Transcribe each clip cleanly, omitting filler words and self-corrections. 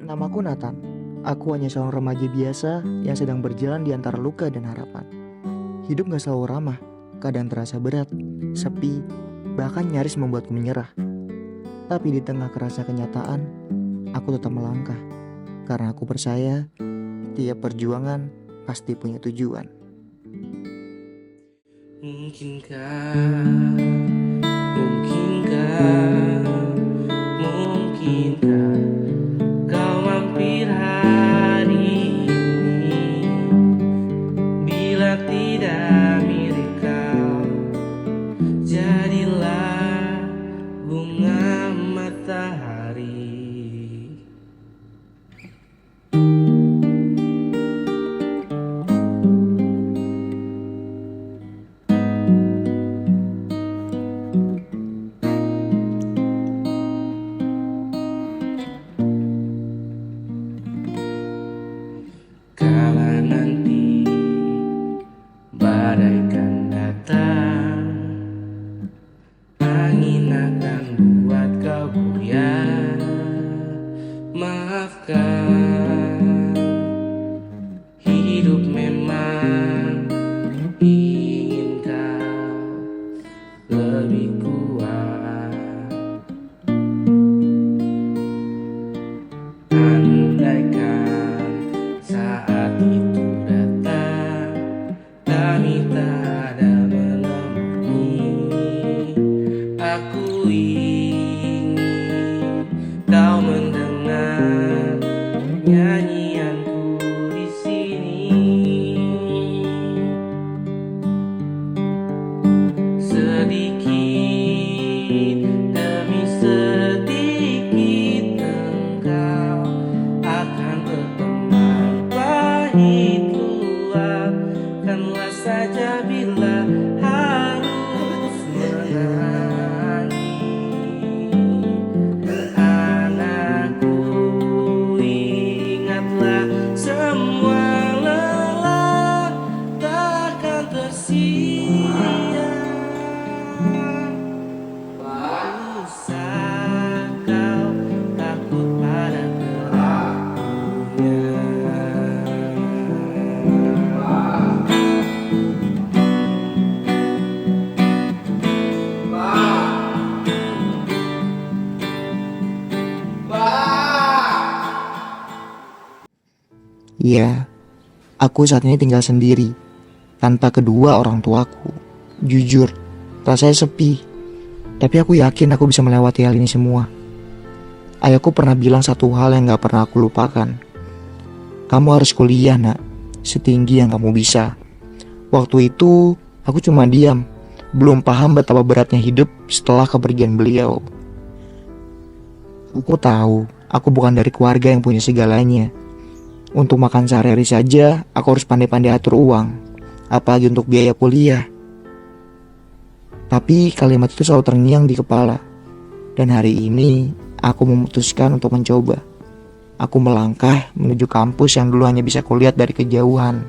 Namaku Nathan. Aku hanya seorang remaja biasa yang sedang berjalan di antara luka dan harapan. Hidup gak selalu ramah, kadang terasa berat, sepi, bahkan nyaris membuatku menyerah. Tapi di tengah kerasa kenyataan, aku tetap melangkah. Karena aku percaya, tiap perjuangan pasti punya tujuan. Mungkinkah, mungkinkah kau mampir hari ini. Bila tidak mirip kau, jadilah bunga matahari. Kala nanti badai kan datang, angin akan buat kau goyah. Maafkan, hidup memang ingin kau lebih kuat. Andaikan saat itu datang, kami tak ada menemani. Aku ingin kau mendengar nyanyianku di sini. Sedikit demi sedikit engkau akan berteman. Pahit luapkanlah saja bila harus menangis. Anakku, ingatlah semua lelah takkan tersia. Usah kau takut pada pelakunya. Iya, aku saat ini tinggal sendiri, tanpa kedua orang tuaku. Jujur, rasanya sepi. Tapi aku yakin aku bisa melewati hal ini semua. Ayahku pernah bilang satu hal yang gak pernah aku lupakan. Kamu harus kuliah, nak, setinggi yang kamu bisa. Waktu itu, aku cuma diam, belum paham betapa beratnya hidup setelah kepergian beliau. Aku tahu, aku bukan dari keluarga yang punya segalanya. Untuk makan sehari-hari saja, aku harus pandai-pandai atur uang, apalagi untuk biaya kuliah. Tapi kalimat itu selalu terngiang di kepala. Dan hari ini, aku memutuskan untuk mencoba. Aku melangkah menuju kampus yang dulu hanya bisa kulihat dari kejauhan.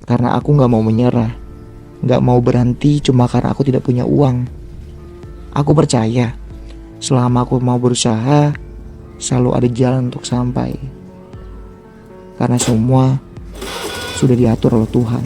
Karena aku gak mau menyerah, gak mau berhenti cuma karena aku tidak punya uang. Aku percaya, selama aku mau berusaha, selalu ada jalan untuk sampai. Karena semua sudah diatur oleh Tuhan.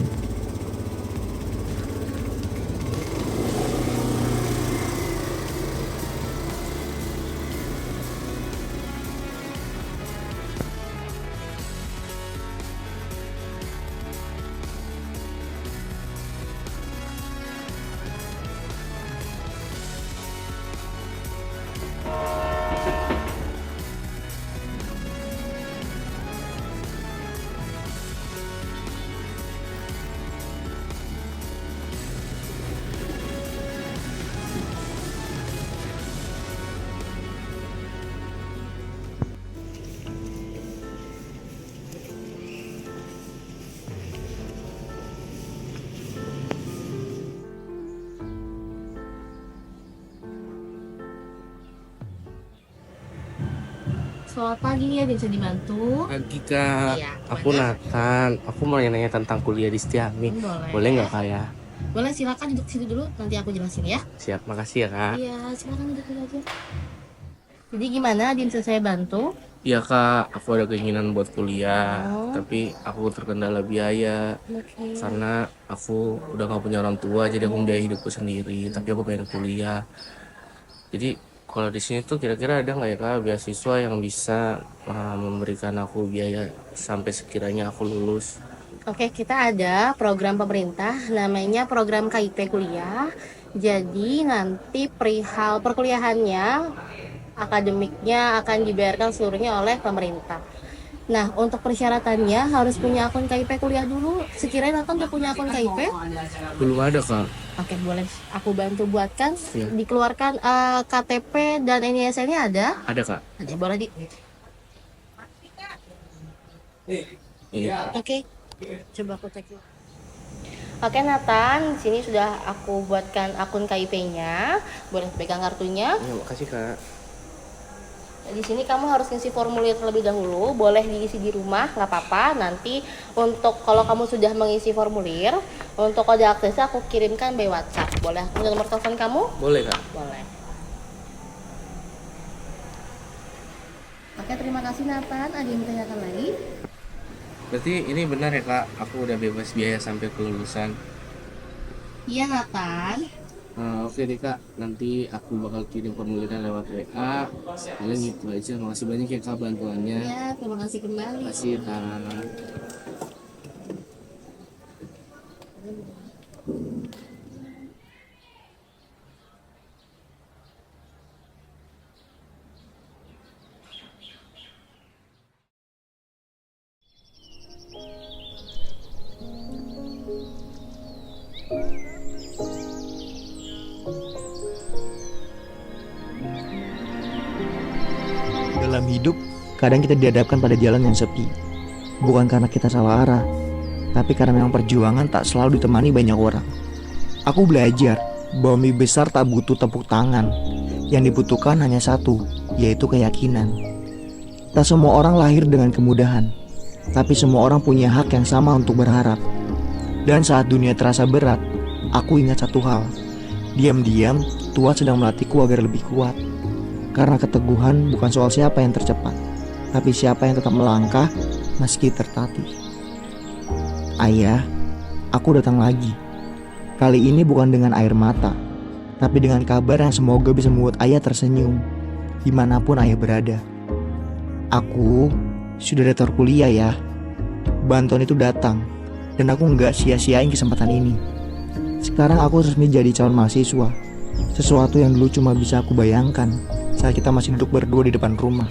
Selamat pagi, ada bisa dibantu? Pagi Kak, Iya, aku gimana? Nathan. Aku mau nanya tentang kuliah di Setiami. Boleh. Boleh nggak Kak ya? Boleh, silakan duduk situ dulu, nanti aku jelasin ya. Siap, makasih ya Kak. Iya, silakan duduk dulu aja. Jadi gimana, Din, bisa saya bantu? Iya kak, aku ada keinginan buat kuliah, Oh. tapi aku terkendala biaya Oke. karena aku udah gak punya orang tua, jadi aku membiayai hidupku sendiri. Tapi aku pengen kuliah. Jadi kalau di sini tuh kira-kira ada nggak ya kak beasiswa yang bisa memberikan aku biaya sampai sekiranya aku lulus? Oke, kita ada program pemerintah namanya program KIP kuliah. Jadi nanti perihal perkuliahannya, akademiknya akan dibayarkan seluruhnya oleh pemerintah. Nah, untuk persyaratannya harus punya akun KIP kuliah dulu. Sekiranya Nathan udah punya akun KIP, Belum ada kak. oke boleh aku bantu buatkan. Iya. Dikeluarkan KTP dan NISN-nya ada? Ada kak. Ada, boleh di. Iya. Oke, coba aku cek dulu. Oke Nathan, di sini sudah aku buatkan akun KIP-nya. Boleh pegang kartunya. Ya, makasih kak. Di sini kamu harus ngisi formulir terlebih dahulu, boleh diisi di rumah, nggak apa-apa. Nanti untuk kalau kamu sudah mengisi formulir, untuk kode aksesnya aku kirimkan by WhatsApp. Boleh aku minta nomor telepon kamu? Boleh kak. Boleh. Oke, terima kasih Nathan. Ada yang ditanyakan lagi? Berarti ini benar ya kak, aku udah bebas biaya sampai kelulusan. Iya Nathan. Oke deh kak, nanti aku bakal kirim formulirnya lewat WA. Paling gitu aja, makasih banyak ya kak bantuannya. Ya, terima kasih kembali. Makasih kak. Dalam hidup, kadang kita dihadapkan pada jalan yang sepi. Bukan karena kita salah arah, tapi karena memang perjuangan tak selalu ditemani banyak orang. Aku belajar bahwa mimpi besar tak butuh tepuk tangan. Yang dibutuhkan hanya satu, yaitu keyakinan. Tak semua orang lahir dengan kemudahan, tapi semua orang punya hak yang sama untuk berharap. Dan saat dunia terasa berat, aku ingat satu hal. Diam-diam, Tuhan sedang melatihku agar lebih kuat. Karena keteguhan bukan soal siapa yang tercepat, tapi siapa yang tetap melangkah meski tertatih. Ayah, aku datang lagi. Kali ini bukan dengan air mata, tapi dengan kabar yang semoga bisa membuat ayah tersenyum dimanapun ayah berada. Aku sudah daftar kuliah ya. Bantuan itu datang, dan aku nggak sia-siain kesempatan ini. Sekarang aku resmi jadi calon mahasiswa. Sesuatu yang dulu cuma bisa aku bayangkan saat kita masih duduk berdua di depan rumah,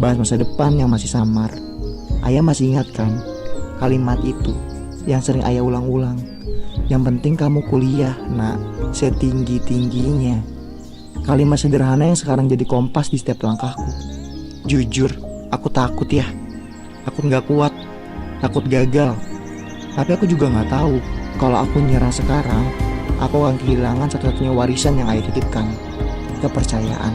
bahas masa depan yang masih samar. Ayah masih ingat kan kalimat itu yang sering ayah ulang-ulang? Yang penting kamu kuliah, nak, setinggi-tingginya. Kalimat sederhana yang sekarang jadi kompas di setiap langkahku. Jujur, aku takut ya. Aku gak kuat, takut gagal. Tapi aku juga gak tahu kalau aku nyerah sekarang, aku akan kehilangan satu-satunya warisan yang ayah titipkan, kepercayaan.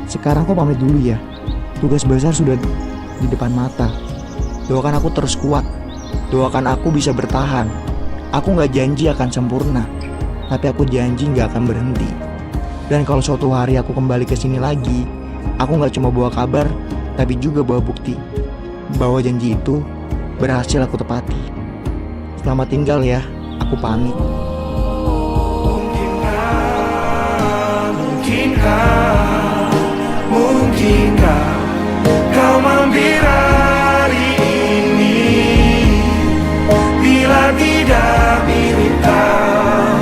Sekarang aku pamit dulu ya. Tugas besar sudah di depan mata. Doakan aku terus kuat. Doakan aku bisa bertahan. Aku gak janji akan sempurna, tapi aku janji gak akan berhenti. Dan kalau suatu hari aku kembali ke sini lagi, aku gak cuma bawa kabar, tapi juga bawa bukti bahwa janji itu berhasil aku tepati. Selamat tinggal ya. Aku pamit. Mungkinkah kau mampir hari ini? Bila tidak mirip kau,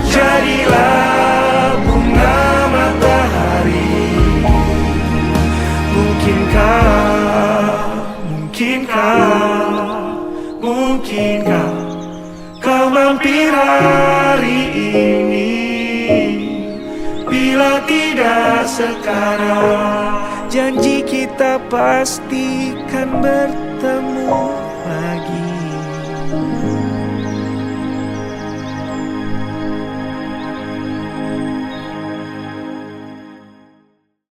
jadilah bunga matahari. Mungkinkah kau mampir hari ini? Bila tidak sekarang, janji kita pastikan bertemu lagi.